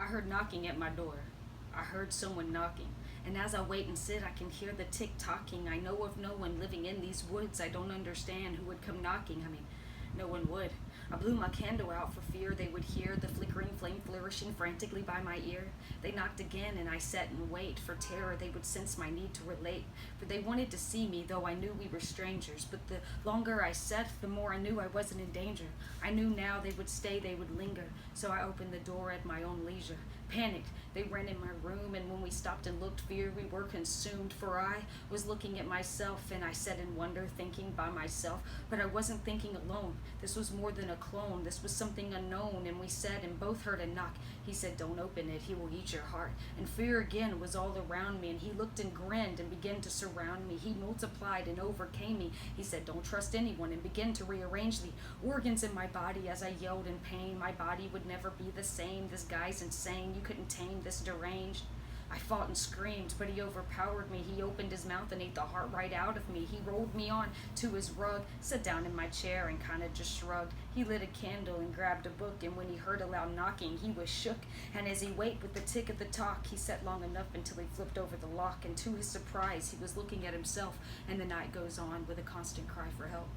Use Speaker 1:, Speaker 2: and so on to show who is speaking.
Speaker 1: heard knocking at my door. I heard someone knocking. And as I wait and sit, I can hear the tick-tocking. I know of no one living in these woods. I don't understand who would come knocking. No one would. I blew my candle out for fear they would hear the flickering flame flourishing frantically by my ear. They knocked again, and I sat and wait. For terror, they would sense my need to relate. For they wanted to see me, though I knew we were strangers. But the longer I sat, the more I knew I wasn't in danger. I knew now they would stay, they would linger. So I opened the door at my own leisure. Panicked, they ran in my room, and when we stopped and looked, fear we were consumed. For I was looking at myself, and I sat in wonder, thinking by myself. But I wasn't thinking alone. This was more than a clone. This was something unknown, and we said and both heard a knock. He said, "Don't open it, he will eat your heart." And fear again was all around me, and he looked and grinned and began to surround me. He multiplied and overcame me. He said, "Don't trust anyone," and began to rearrange the organs in my body as I yelled in pain. My body would never be the same. This guy's insane. You couldn't tame this deranged. I fought and screamed, but he overpowered me. He opened his mouth and ate the heart right out of me. He rolled me on to his rug, sat down in my chair and kinda just shrugged. He lit a candle and grabbed a book, and when he heard a loud knocking, he was shook. And as he waited with the tick of the talk, he sat long enough until he flipped over the lock, and to his surprise, he was looking at himself, and the night goes on with a constant cry for help.